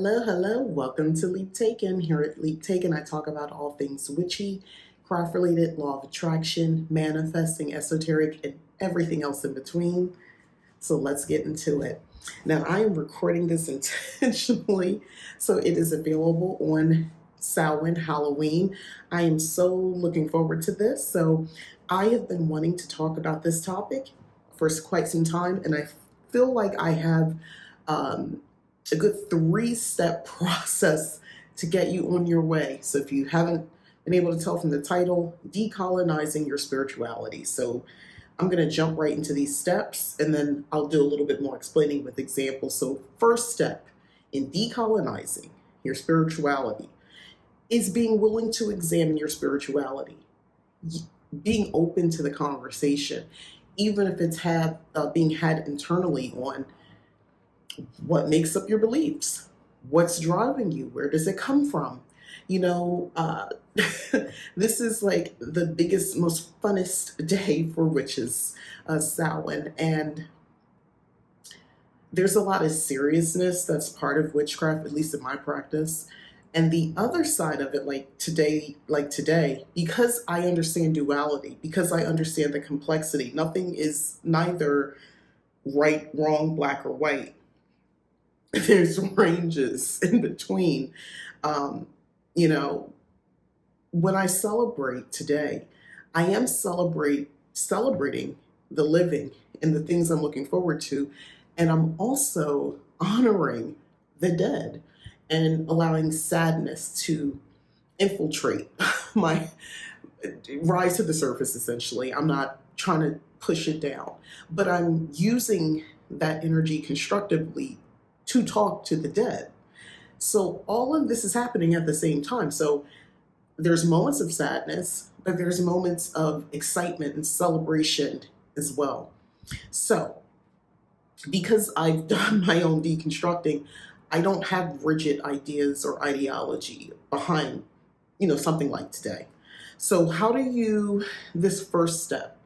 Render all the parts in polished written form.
Hello. Welcome to Leap Taken. Here at Leap Taken, I talk about all things witchy, craft related, law of attraction, manifesting, esoteric, and everything else in between. So let's get into it. Now, I am recording this intentionally, so it is available on Samhain, Halloween. I am so looking forward to this. So, I have been wanting to talk about this topic for quite some time, and I feel like I have a good 3-step process to get you on your way. So if you haven't been able to tell from the title, Decolonizing Your Spirituality. So I'm going to jump right into these steps, and then I'll do a little bit more explaining with examples. So first step in decolonizing your spirituality is being willing to examine your spirituality, being open to the conversation, even if it's being had internally on what makes up your beliefs, what's driving you, where does it come from? This is like the biggest, most funnest day for witches, Samhain, and there's a lot of seriousness that's part of witchcraft, at least in my practice. And the other side of it, like today, because I understand duality, because I understand the complexity, nothing is neither right, wrong, black, or white. There's ranges in between. Um, when I celebrate today, I am celebrating the living and the things I'm looking forward to. And I'm also honoring the dead and allowing sadness to infiltrate my rise to the surface, essentially. I'm not trying to push it down, but I'm using that energy constructively to talk to the dead. So all of this is happening at the same time. So there's moments of sadness, but there's moments of excitement and celebration as well. So because I've done my own deconstructing, I don't have rigid ideas or ideology behind, something like today. So how do you, this first step,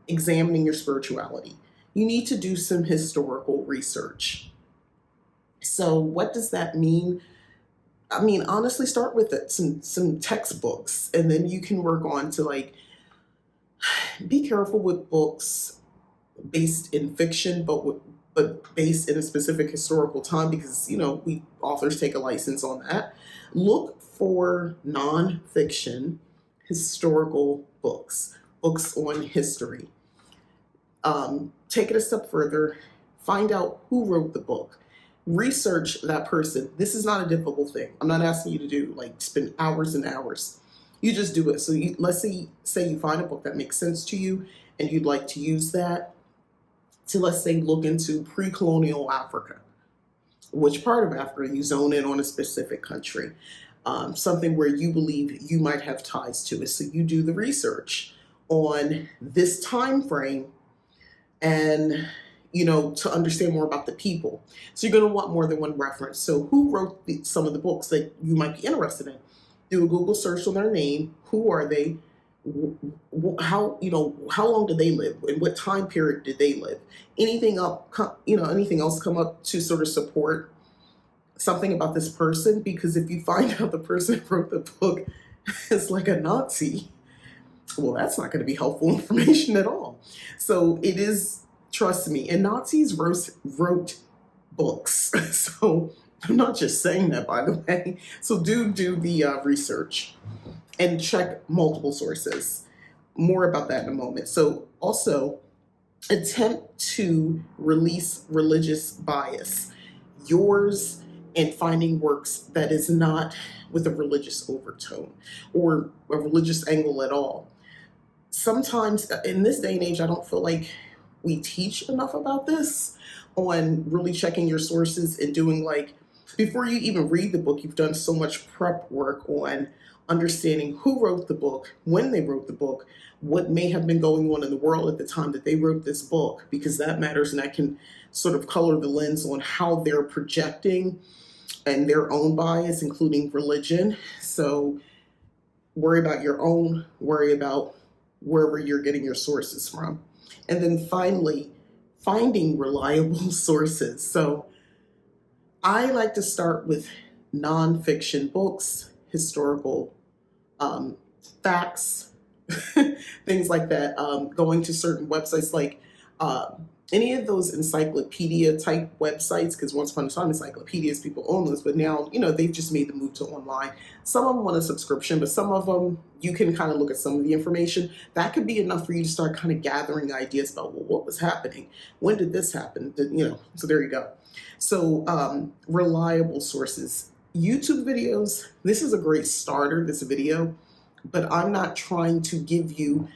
examining your spirituality, you need to do some historical research. So what does that mean? I mean, honestly, start with some textbooks, and then you can work on to be careful with books based in fiction, but based in a specific historical time, because we authors take a license on that. Look for nonfiction historical books on history. Take it a step further, find out who wrote the book, research that person. This is not a difficult thing. I'm not asking you to do spend hours and hours. You just do it. So let's say you find a book that makes sense to you and you'd like to use that to, let's say, look into pre-colonial Africa. Which part of Africa? You zone in on a specific country, something where you believe you might have ties to it. So you do the research on this time frame, and to understand more about the people. So you're going to want more than one reference. So who wrote some of the books that you might be interested in? Do a Google search on their name. Who are they? How long did they live? In what time period did they live? Anything else come up to sort of support something about this person? Because if you find out the person who wrote the book is like a Nazi, well, that's not going to be helpful information at all. So it is, trust me, and Nazis wrote books. So I'm not just saying that, by the way. So do the research and check multiple sources. More about that in a moment. So also attempt to release religious bias, yours, and finding works that is not with a religious overtone or a religious angle at all. Sometimes in this day and age, I don't feel like we teach enough about this, on really checking your sources and doing before you even read the book, you've done so much prep work on understanding who wrote the book, when they wrote the book, what may have been going on in the world at the time that they wrote this book, because that matters, and that can sort of color the lens on how they're projecting and their own bias, including religion. So worry about your own, worry about wherever you're getting your sources from. And then finally, finding reliable sources. So I like to start with nonfiction books, historical um, facts, things like that. Going to certain websites like uh, any of those encyclopedia type websites, because once upon a time encyclopedias people own those, but now they've just made the move to online. Some of them want a subscription, but some of them you can kind of look at some of the information. That could be enough for you to start kind of gathering ideas about, well, what was happening, when did this happen, so there you go. So reliable sources, YouTube videos. This is a great starter, this video, but I'm not trying to give you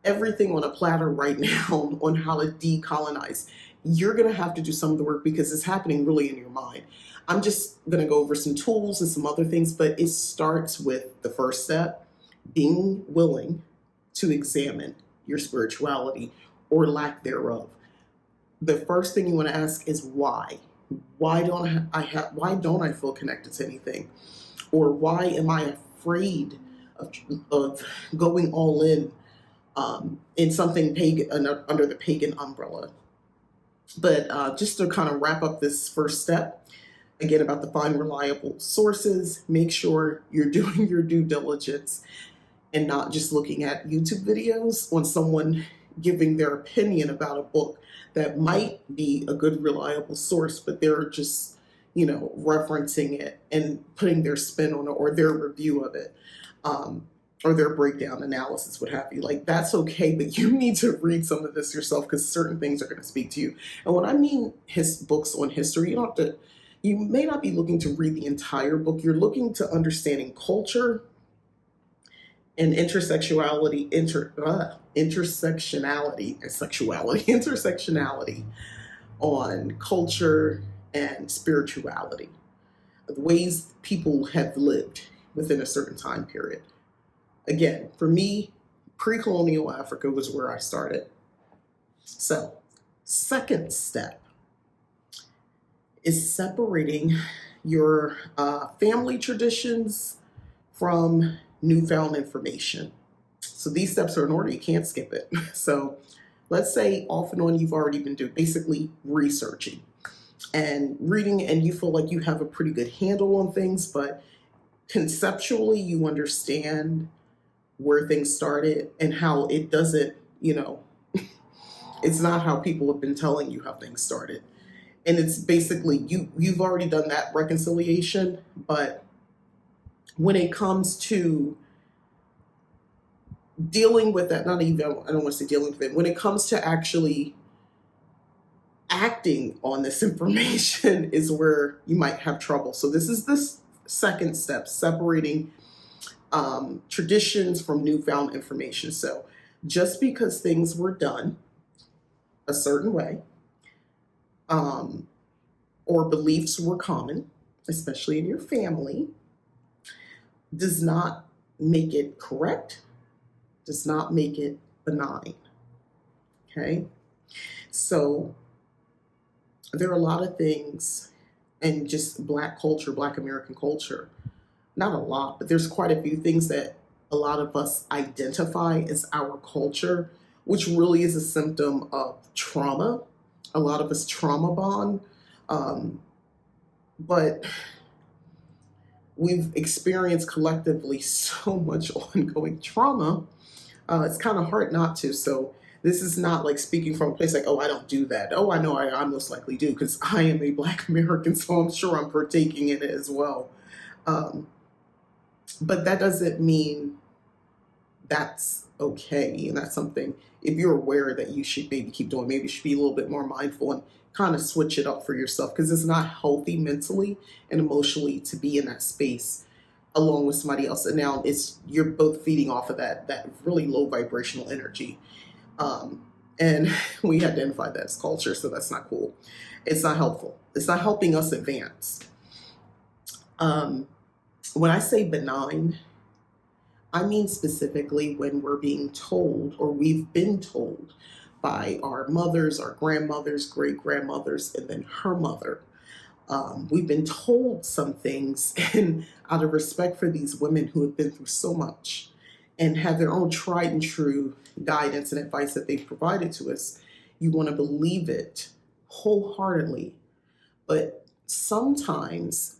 everything on a platter right now on how to decolonize. You're going to have to do some of the work because it's happening really in your mind. I'm just going to go over some tools and some other things, but it starts with the first step, being willing to examine your spirituality or lack thereof. The first thing you want to ask is why? Why don't I feel connected to anything? Or why am I afraid of going all in something pagan under the pagan umbrella? But just to kind of wrap up this first step, again, about the find reliable sources, make sure you're doing your due diligence and not just looking at YouTube videos on someone giving their opinion about a book that might be a good, reliable source, but they're just, referencing it and putting their spin on it or their review of it, or their breakdown analysis, what have you. Like, that's okay, but you need to read some of this yourself because certain things are going to speak to you. And when I mean his books on history, you may not be looking to read the entire book. You're looking to understanding culture and intersectionality on culture and spirituality, the ways people have lived within a certain time period. Again, for me, pre-colonial Africa was where I started. So, second step is separating your family traditions from newfound information. So these steps are in order. You can't skip it. So let's say off and on you've already been doing basically researching and reading, and you feel like you have a pretty good handle on things, but conceptually you understand where things started and how it doesn't, it's not how people have been telling you how things started. And it's basically you've already done that reconciliation, but when it comes to dealing with that, not even, I don't want to say dealing with it, when it comes to actually acting on this information is where you might have trouble. So this is the second step, separating traditions from newfound information. So just because things were done a certain way, or beliefs were common, especially in your family, does not make it correct, does not make it benign. Okay? So there are a lot of things in just Black culture, Black American culture, not a lot, but there's quite a few things that a lot of us identify as our culture, which really is a symptom of trauma. A lot of us trauma bond, but we've experienced collectively so much ongoing trauma. It's kind of hard not to. So this is not like speaking from a place like, oh, I don't do that. Oh, I know I most likely do because I am a Black American, so I'm sure I'm partaking in it as well. But that doesn't mean that's okay. And that's something, if you're aware that you should maybe keep doing, maybe you should be a little bit more mindful and kind of switch it up for yourself, because it's not healthy mentally and emotionally to be in that space along with somebody else. And now you're both feeding off of that really low vibrational energy. And we identify that as culture, so that's not cool. It's not helpful. It's not helping us advance. When I say benign, I mean specifically when we're being told, or we've been told by our mothers, our grandmothers, great-grandmothers, and then her mother. We've been told some things, and out of respect for these women who have been through so much and have their own tried and true guidance and advice that they've provided to us, you want to believe it wholeheartedly. But sometimes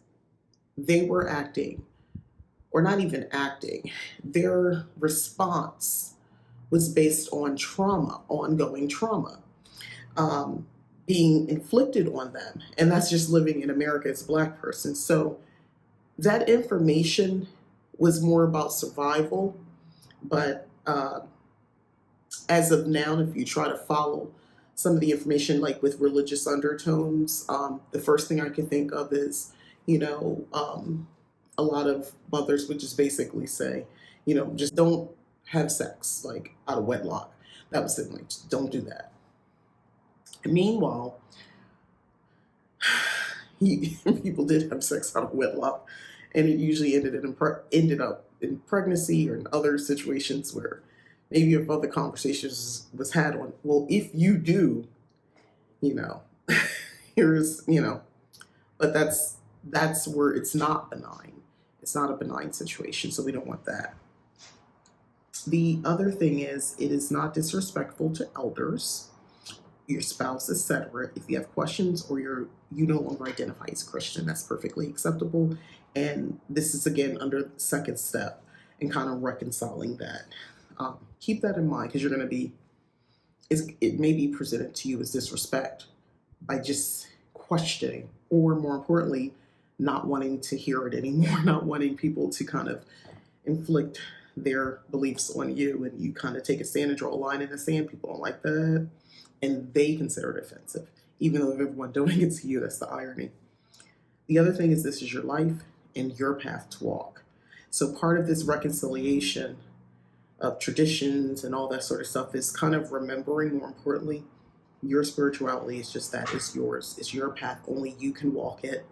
they were acting, or not even acting, their response was based on trauma, ongoing trauma, um, being inflicted on them. And that's just living in America as a Black person. So that information was more about survival. But as of now, if you try to follow some of the information, like with religious undertones, the first thing I can think of is, you know, a lot of mothers would just basically say, you know, just don't have sex, like out of wedlock. That was it, like, just don't do that. And meanwhile, people did have sex out of wedlock, and it usually ended up in pregnancy or in other situations where maybe if other conversations was had on, well, if you do, you know, here's, you know, but that's where it's not benign. It's not a benign situation, so we don't want that. The other thing is, it is not disrespectful to elders, your spouse, etc. If you have questions or you no longer identify as a Christian, that's perfectly acceptable. And this is again under the second step in kind of reconciling that. Keep that in mind, because you're going to be, it may be presented to you as disrespect by just questioning, or more importantly, not wanting to hear it anymore, not wanting people to kind of inflict their beliefs on you, and you kind of take a stand and draw a line in the sand. People don't like that, and they consider it offensive, even though everyone doing it to you. That's the irony. The other thing is, this is your life and your path to walk. So part of this reconciliation of traditions and all that sort of stuff is kind of remembering, more importantly, your spirituality is just that. It's yours. It's your path. Only you can walk it.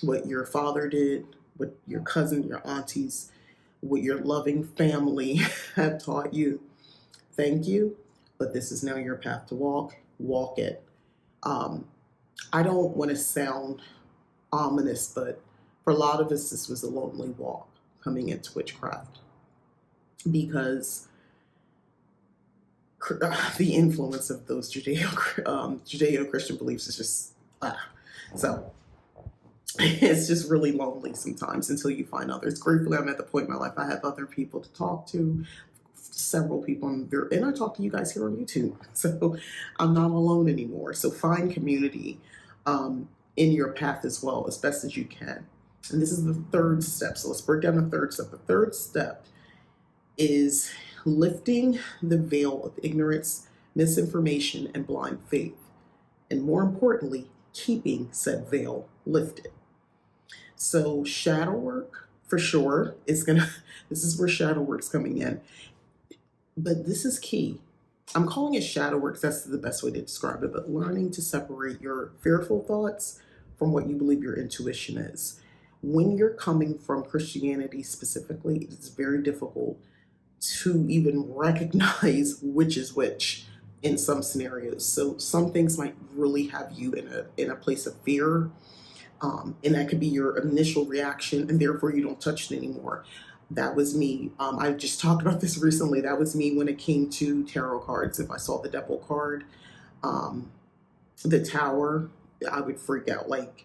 What your father did, what your cousin, your aunties, what your loving family have taught you, thank you. But this is now your path to walk. Walk it. I don't want to sound ominous, but for a lot of us, this was a lonely walk coming into witchcraft, because the influence of those Judeo-Christian beliefs is just, so it's just really lonely sometimes until you find others. Gratefully, I'm at the point in my life I have other people to talk to, several people, and I talk to you guys here on YouTube, so I'm not alone anymore. So find community in your path as well, as best as you can. And this is the third step. So let's break down the third step. The third step is lifting the veil of ignorance, misinformation, and blind faith. And more importantly, keeping said veil lifted. So shadow work, for sure, this is where shadow work's coming in. But this is key. I'm calling it shadow work, that's the best way to describe it, but learning to separate your fearful thoughts from what you believe your intuition is. When you're coming from Christianity specifically, it's very difficult to even recognize which is which in some scenarios. So some things might really have you in a place of fear, and that could be your initial reaction, and therefore you don't touch it anymore. That was me. I just talked about this recently. That was me when it came to tarot cards. If I saw the Devil card, the Tower, I would freak out. Like,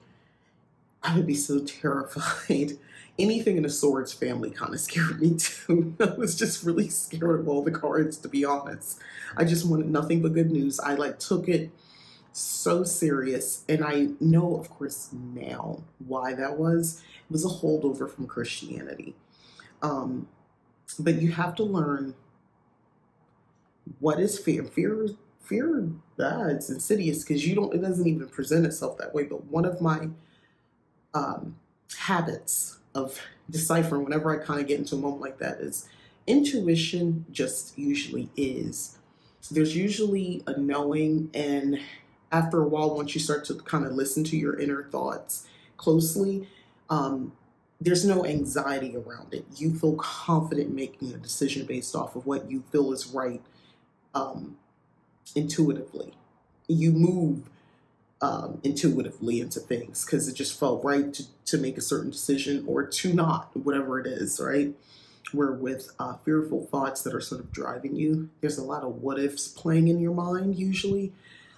I would be so terrified. Anything in the Swords family kind of scared me too. I was just really scared of all the cards, to be honest. I just wanted nothing but good news. I took it so serious, and I know, of course, now why that was. It was a holdover from Christianity. But you have to learn what is fear. Fear, it's insidious, because it doesn't even present itself that way. But one of my habits of deciphering whenever I kind of get into a moment like that is intuition. Just usually is. There's usually a knowing, and after a while, once you start to kind of listen to your inner thoughts closely, there's no anxiety around it. You feel confident making a decision based off of what you feel is right, intuitively. You move intuitively into things because it just felt right to make a certain decision, or to not, whatever it is, right? Where with fearful thoughts that are sort of driving you, there's a lot of what ifs playing in your mind usually.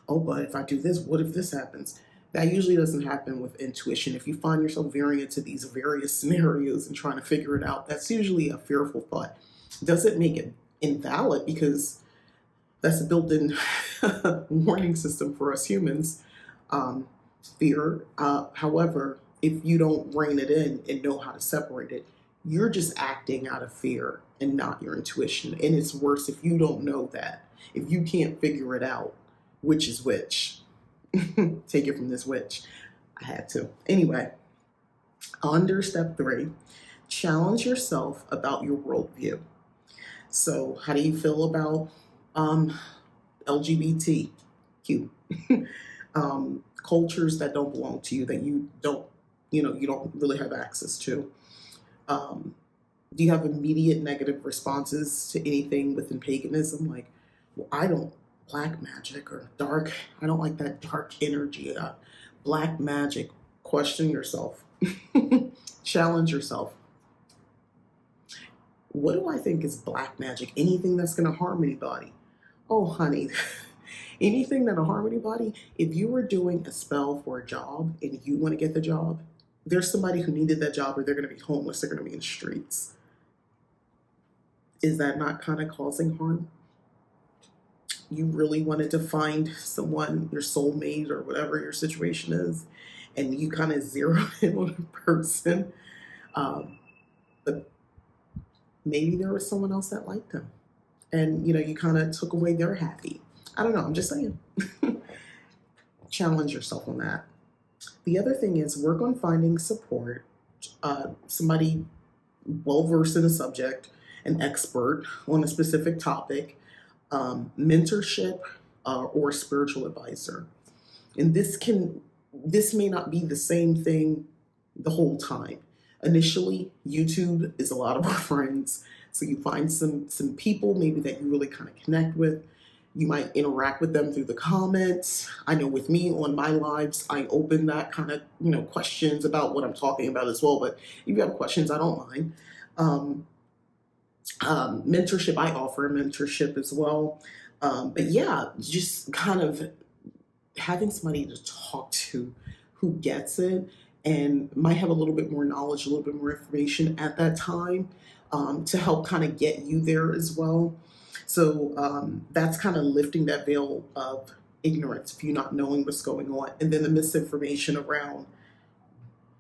Oh, but if I do this, what if this happens? That usually doesn't happen with intuition. If you find yourself veering into these various scenarios and trying to figure it out, that's usually a fearful thought. Doesn't make it invalid, because that's a built-in warning system for us humans. Fear. However, if you don't rein it in and know how to separate it, you're just acting out of fear and not your intuition. And it's worse if you don't know that. If you can't figure it out, which is which. Take it from this witch. I had to. Anyway, under step 3, challenge yourself about your worldview. So, how do you feel about LGBTQ? Cultures that don't belong to you, that you don't really have access to. Do you have immediate negative responses to anything within paganism? Like, well, I don't black magic or dark. I don't like that dark energy. Black magic. Question yourself. Challenge yourself. What do I think is black magic? Anything that's going to harm anybody? Oh, honey. Anything that'll harm anybody? If you were doing a spell for a job and you want to get the job, there's somebody who needed that job, or they're going to be homeless. They're going to be in the streets. Is that not kind of causing harm? You really wanted to find someone, your soulmate or whatever your situation is, and you kind of zero in on a person, but maybe there was someone else that liked them, and you kind of took away their happy. I don't know, I'm just saying. Challenge yourself on that. The other thing is, work on finding support, somebody well-versed in a subject, an expert on a specific topic, mentorship, or a spiritual advisor. And this may not be the same thing the whole time. Initially, YouTube is a lot of our friends. So you find some people maybe that you really kind of connect with. You might interact with them through the comments. I know with me on my lives, I open that kind of, questions about what I'm talking about as well. But if you have questions, I don't mind. Mentorship, I offer a mentorship as well. But yeah, just kind of having somebody to talk to who gets it and might have a little bit more knowledge, a little bit more information at that time, to help kind of get you there as well. So that's kind of lifting that veil of ignorance, if you're not knowing what's going on. And then the misinformation around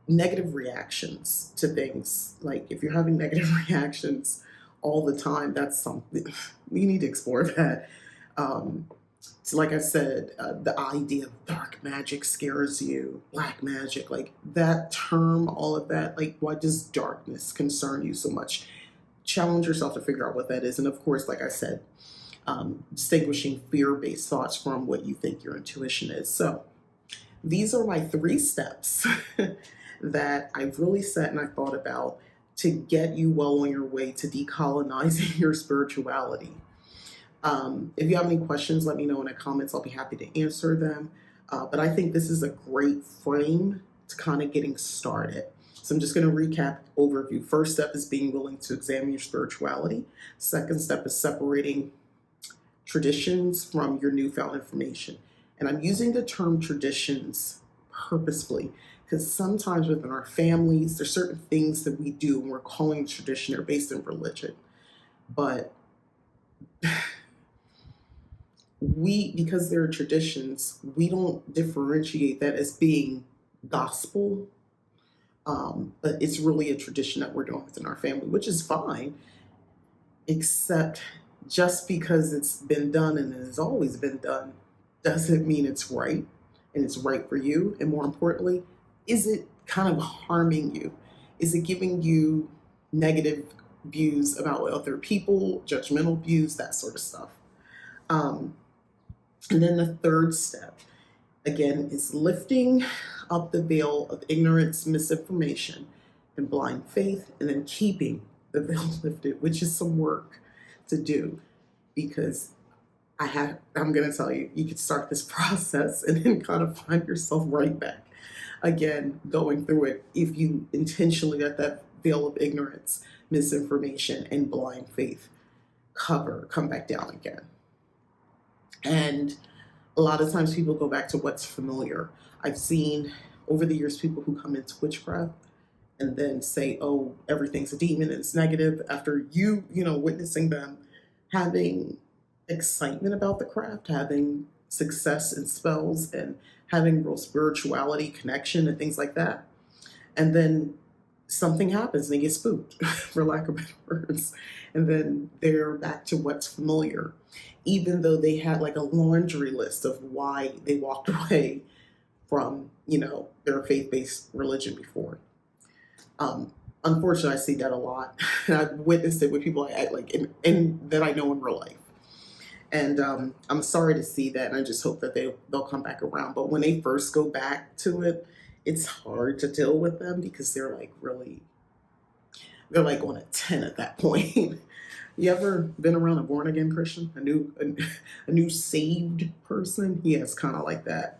negative reactions to things. Like if you're having negative reactions all the time, that's something we need to explore that. So like I said, the idea of dark magic scares you, black magic, like that term, all of that, like why does darkness concern you so much? Challenge yourself to figure out what that is. And of course, like I said, distinguishing fear-based thoughts from what you think your intuition is. So these are my 3 steps that I've really sat and I thought about to get you well on your way to decolonizing your spirituality. If you have any questions, let me know in the comments. I'll be happy to answer them. But I think this is a great frame to kind of getting started. So I'm just going to recap overview. First step is being willing to examine your spirituality. Second step is separating traditions from your newfound information. And I'm using the term traditions purposefully because sometimes within our families, there's certain things that we do and we're calling tradition. They're based in religion. But because they're traditions, we don't differentiate that as being gospel. But it's really a tradition that we're doing within our family, which is fine, except just because it's been done and it has always been done doesn't mean it's right and it's right for you. And more importantly, is it kind of harming you? Is it giving you negative views about other people, judgmental views, that sort of stuff? And then the third step, again, is lifting up the veil of ignorance, misinformation, and blind faith, and then keeping the veil lifted, which is some work to do, because I'm going to tell you, you could start this process and then kind of find yourself right back again going through it if you intentionally let that veil of ignorance, misinformation, and blind faith come back down again. And a lot of times people go back to what's familiar. I've seen over the years people who come into witchcraft and then say, oh, everything's a demon and it's negative, after witnessing them having excitement about the craft, having success in spells and having real spirituality connection and things like that. And then something happens and they get spooked, for lack of better words. And then they're back to what's familiar, even though they had like a laundry list of why they walked away from, their faith-based religion before. Unfortunately, I see that a lot. And I've witnessed it with people in that I know in real life. And I'm sorry to see that, and I just hope that they'll come back around. But when they first go back to it, it's hard to deal with them because they're like on a 10 at that point. You ever been around a born again Christian, a new saved person? Yeah, it's kind of like that.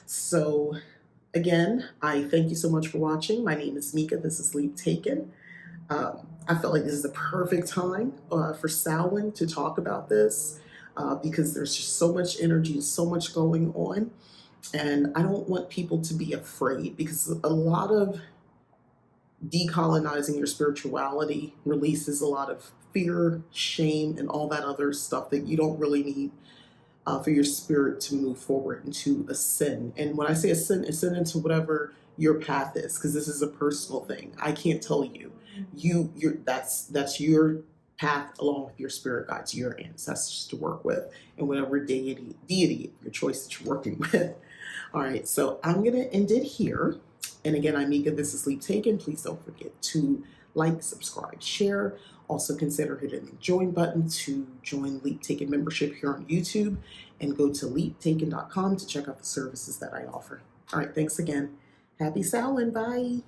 So again, I thank you so much for watching. My name is Mika. This is Leap Taken. I felt like this is the perfect time for Samhain to talk about this because there's just so much energy, so much going on. And I don't want people to be afraid, because a lot of decolonizing your spirituality releases a lot of fear, shame, and all that other stuff that you don't really need for your spirit to move forward into ascend. And when I say ascend into whatever your path is, because this is a personal thing. I can't tell you. That's your path along with your spirit guides, your ancestors to work with, and whatever deity of your choice that you're working with. All right, so I'm gonna end it here. And again, I'm Mika. This is Leap Taken. Please don't forget to like, subscribe, share. Also consider hitting the join button to join Leap Taken membership here on YouTube, and go to leaptaken.com to check out the services that I offer. All right, thanks again. Happy Samhain. Bye.